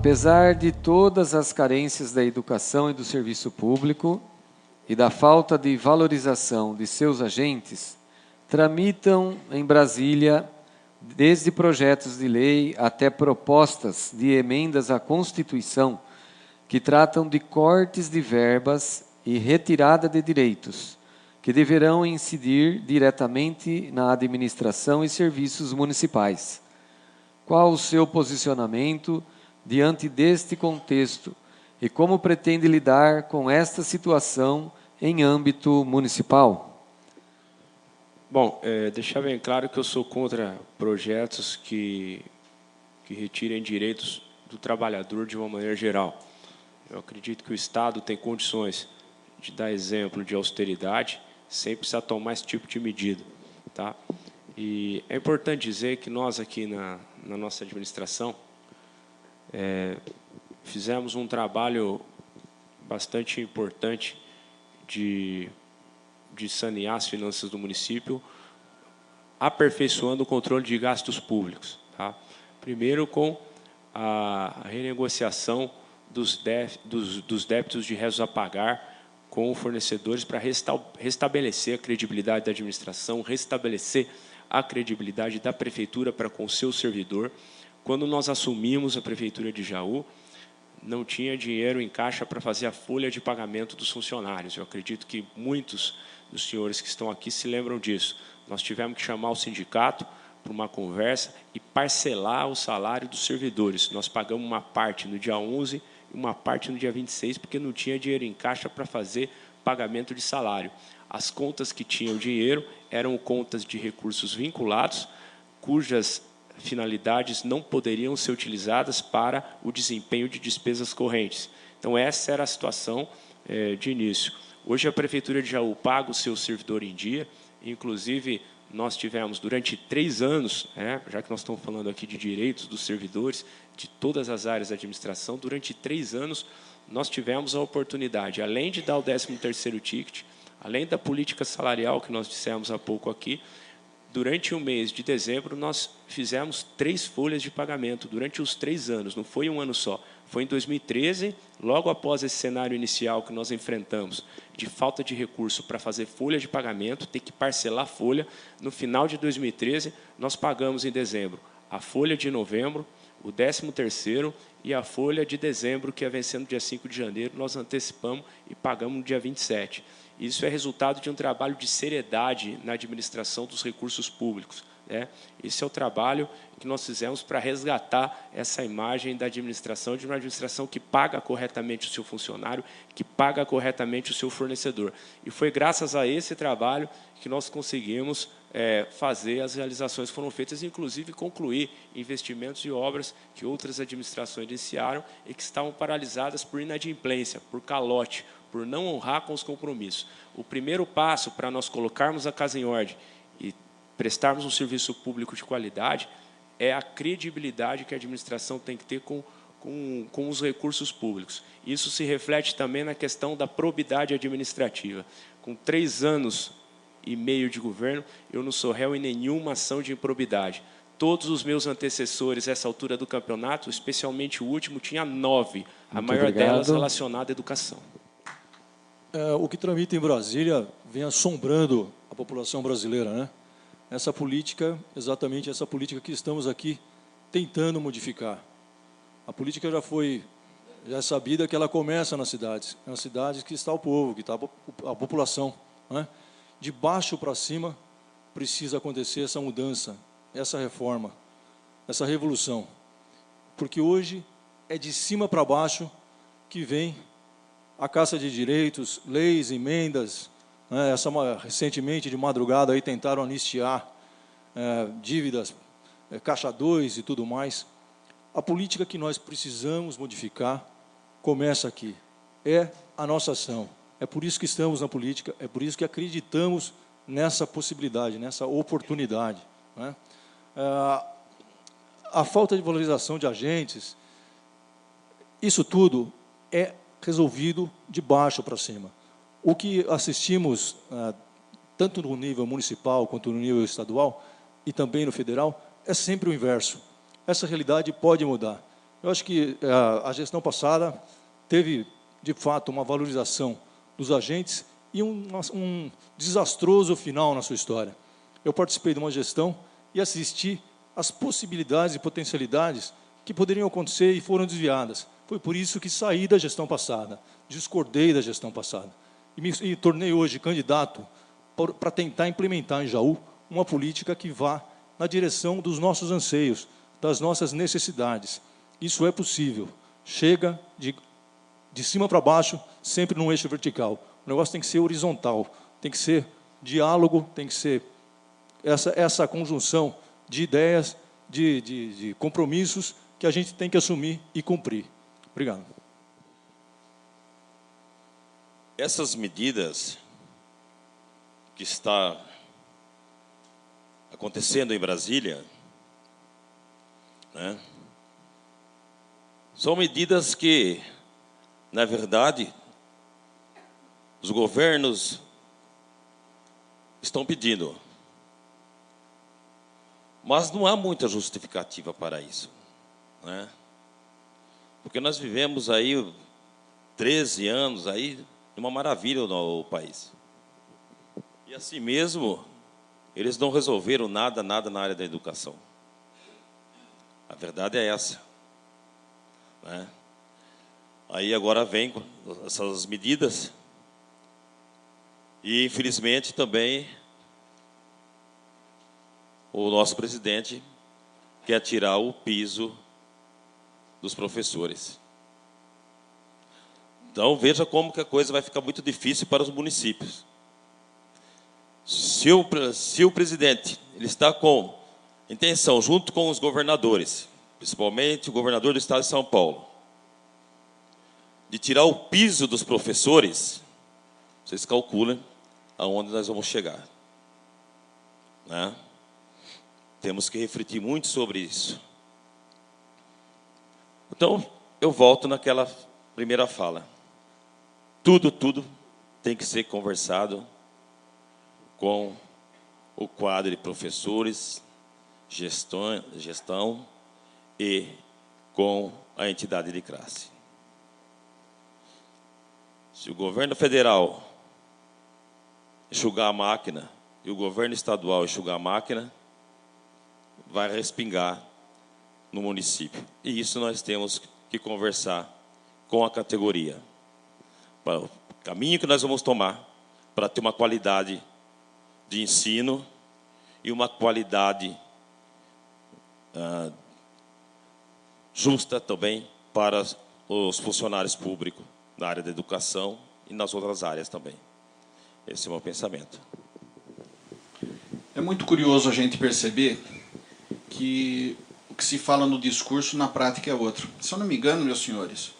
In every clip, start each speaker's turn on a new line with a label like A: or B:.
A: Apesar de todas as carências da educação e do serviço público e da falta de valorização de seus agentes, tramitam em Brasília, desde projetos de lei até propostas de emendas à Constituição, que tratam de cortes de verbas e retirada de direitos, que deverão incidir diretamente na administração e serviços municipais. Qual o seu posicionamento diante deste contexto e como pretende lidar com esta situação em âmbito municipal?
B: Bom, deixar bem claro que eu sou contra projetos que retirem direitos do trabalhador de uma maneira geral. Eu acredito que o Estado tem condições de dar exemplo de austeridade sem precisar tomar esse tipo de medida. Tá? E é importante dizer que nós aqui na nossa administração fizemos um trabalho bastante importante de sanear as finanças do município, aperfeiçoando o controle de gastos públicos. Tá? Primeiro, com a renegociação dos débitos de réus a pagar com fornecedores para restabelecer a credibilidade da administração, restabelecer a credibilidade da prefeitura para com o seu servidor. Quando nós assumimos a prefeitura de Jaú, não tinha dinheiro em caixa para fazer a folha de pagamento dos funcionários. Eu acredito que muitos dos senhores que estão aqui se lembram disso. Nós tivemos que chamar o sindicato para uma conversa e parcelar o salário dos servidores. Nós pagamos uma parte no dia 11 e uma parte no dia 26, porque não tinha dinheiro em caixa para fazer pagamento de salário. As contas que tinham dinheiro eram contas de recursos vinculados, cujas finalidades não poderiam ser utilizadas para o desempenho de despesas correntes. Então, essa era a situação de início. Hoje, a Prefeitura de Jaú paga o seu servidor em dia, inclusive, nós tivemos, durante 3 anos, já que nós estamos falando aqui de direitos dos servidores, de todas as áreas da administração, durante 3 anos, nós tivemos a oportunidade, além de dar o 13º ticket, além da política salarial que nós dissemos há pouco aqui, durante o mês de dezembro, nós fizemos 3 folhas de pagamento, durante os 3 anos, não foi um ano só. Foi em 2013, logo após esse cenário inicial que nós enfrentamos, de falta de recurso para fazer folha de pagamento, ter que parcelar a folha. No final de 2013, nós pagamos em dezembro a folha de novembro, o 13º e a folha de dezembro, que ia vencendo no dia 5 de janeiro, nós antecipamos e pagamos no dia 27. Isso é resultado de um trabalho de seriedade na administração dos recursos públicos. Esse é o trabalho que nós fizemos para resgatar essa imagem da administração, de uma administração que paga corretamente o seu funcionário, que paga corretamente o seu fornecedor. E foi graças a esse trabalho que nós conseguimos fazer as realizações que foram feitas, inclusive concluir investimentos e obras que outras administrações iniciaram e que estavam paralisadas por inadimplência, por calote, por não honrar com os compromissos. O primeiro passo para nós colocarmos a casa em ordem e prestarmos um serviço público de qualidade é a credibilidade que a administração tem que ter com os recursos públicos. Isso se reflete também na questão da probidade administrativa. Com 3 anos e meio de governo, eu não sou réu em nenhuma ação de improbidade. Todos os meus antecessores, essa altura do campeonato, especialmente o último, tinha 9, a maior delas relacionada à educação.
C: O que tramita em Brasília vem assombrando a população brasileira, né? Essa política, exatamente essa política que estamos aqui tentando modificar. A política já é sabida que ela começa nas cidades que está o povo, que está a população, né? De baixo para cima precisa acontecer essa mudança, essa reforma, essa revolução. Porque hoje é de cima para baixo que vem a caça de direitos, leis, emendas, né? Recentemente, de madrugada, aí tentaram anistiar dívidas, Caixa 2 e tudo mais. A política que nós precisamos modificar começa aqui. É a nossa ação. É por isso que estamos na política, é por isso que acreditamos nessa possibilidade, nessa oportunidade, né? A falta de valorização de agentes, isso tudo é resolvido de baixo para cima. O que assistimos, tanto no nível municipal quanto no nível estadual, e também no federal, é sempre o inverso. Essa realidade pode mudar. Eu acho que a gestão passada teve, de fato, uma valorização dos agentes e um desastroso final na sua história. Eu participei de uma gestão e assisti às possibilidades e potencialidades que poderiam acontecer e foram desviadas. Foi por isso que saí da gestão passada, discordei da gestão passada. E me tornei hoje candidato para tentar implementar em Jaú uma política que vá na direção dos nossos anseios, das nossas necessidades. Isso é possível. Chega de cima para baixo, sempre num eixo vertical. O negócio tem que ser horizontal, tem que ser diálogo, tem que ser essa conjunção de ideias, de compromissos que a gente tem que assumir e cumprir. Obrigado.
D: Essas medidas que está acontecendo em Brasília, né, são medidas que, na verdade, os governos estão pedindo. Mas não há muita justificativa para isso, né? Porque nós vivemos aí 13 anos aí uma maravilha no país. E assim mesmo, eles não resolveram nada na área da educação. A verdade é essa, né? Aí agora vem essas medidas e, infelizmente, também o nosso presidente quer tirar o piso dos professores. Então, veja como que a coisa vai ficar muito difícil para os municípios. Se o presidente ele está com intenção, junto com os governadores, principalmente o governador do estado de São Paulo, de tirar o piso dos professores, vocês calculem aonde nós vamos chegar, né? Temos que refletir muito sobre isso. Então, eu volto naquela primeira fala. Tudo tem que ser conversado com o quadro de professores, gestão e com a entidade de classe. Se o governo federal enxugar a máquina e o governo estadual enxugar a máquina, vai respingar no município. E isso nós temos que conversar com a categoria. Para o caminho que nós vamos tomar para ter uma qualidade de ensino e uma qualidade justa também para os funcionários públicos na área da educação e nas outras áreas também. Esse é o meu pensamento.
E: É muito curioso a gente perceber que o que se fala no discurso, na prática é outro. Se eu não me engano, meus senhores,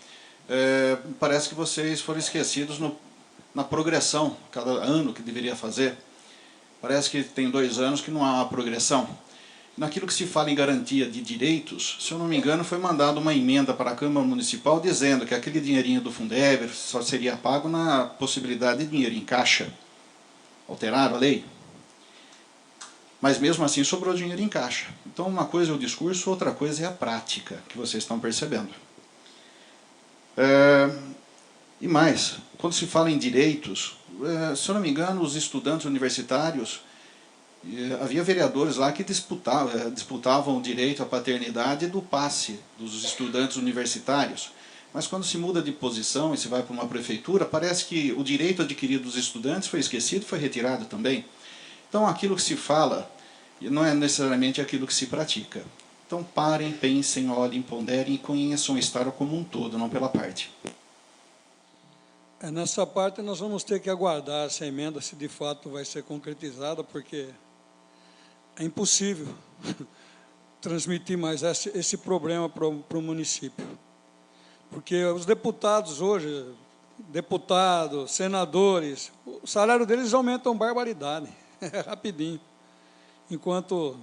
E: parece que vocês foram esquecidos na progressão, cada ano que deveria fazer. Parece que tem 2 anos que não há uma progressão. Naquilo que se fala em garantia de direitos, se eu não me engano, foi mandada uma emenda para a Câmara Municipal dizendo que aquele dinheirinho do Fundeb só seria pago na possibilidade de dinheiro em caixa. Alteraram a lei? Mas mesmo assim sobrou dinheiro em caixa. Então uma coisa é o discurso, outra coisa é a prática, que vocês estão percebendo. E mais, quando se fala em direitos, se eu não me engano, os estudantes universitários, havia vereadores lá que disputavam o direito à paternidade do passe dos estudantes universitários. Mas quando se muda de posição e se vai para uma prefeitura, parece que o direito adquirido dos estudantes foi esquecido, foi retirado também. Então aquilo que se fala não é necessariamente aquilo que se pratica. Então parem, pensem, olhem, ponderem e conheçam a história como um todo, não pela parte.
F: Nessa parte nós vamos ter que aguardar essa emenda se de fato vai ser concretizada, porque é impossível transmitir mais esse problema para o município. Porque os deputados hoje, senadores, o salário deles aumentam barbaridade, rapidinho, enquanto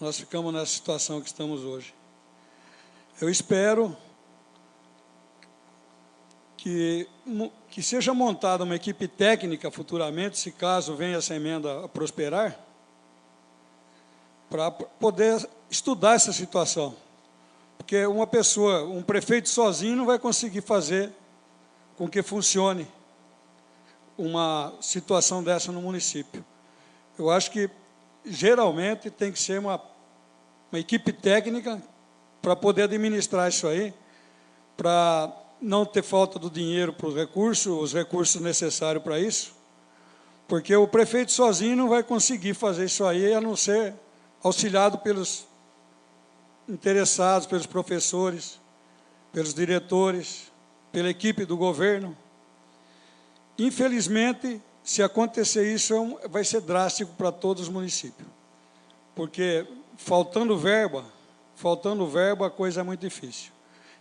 F: nós ficamos nessa situação que estamos hoje. Eu espero que seja montada uma equipe técnica futuramente, se caso venha essa emenda a prosperar, para poder estudar essa situação. Porque uma pessoa, um prefeito sozinho não vai conseguir fazer com que funcione uma situação dessa no município. Eu acho que, geralmente, tem que ser uma equipe técnica para poder administrar isso aí, para não ter falta do dinheiro para os recursos necessários para isso, porque o prefeito sozinho não vai conseguir fazer isso aí, a não ser auxiliado pelos interessados, pelos professores, pelos diretores, pela equipe do governo. Infelizmente, se acontecer isso, vai ser drástico para todos os municípios, porque faltando verba, a coisa é muito difícil.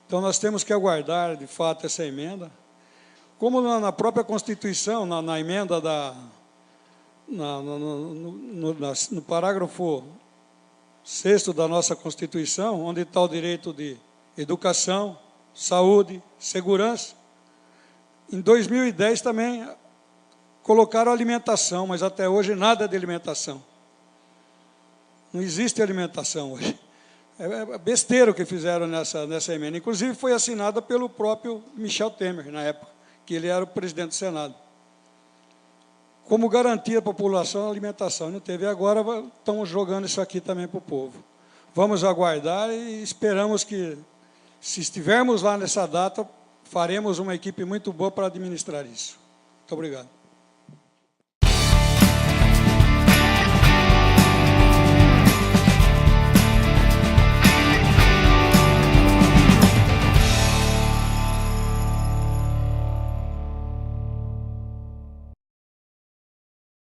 F: Então, nós temos que aguardar, de fato, essa emenda. Como na própria Constituição, na emenda no parágrafo 6º da nossa Constituição, onde está o direito de educação, saúde, segurança. Em 2010 também colocaram alimentação, mas até hoje nada de alimentação. Não existe alimentação hoje. É besteira o que fizeram nessa emenda. Inclusive foi assinada pelo próprio Michel Temer, na época, que ele era o presidente do Senado. Como garantir à população a alimentação? Não teve. Agora estamos jogando isso aqui também para o povo. Vamos aguardar e esperamos que, se estivermos lá nessa data, faremos uma equipe muito boa para administrar isso. Muito obrigado.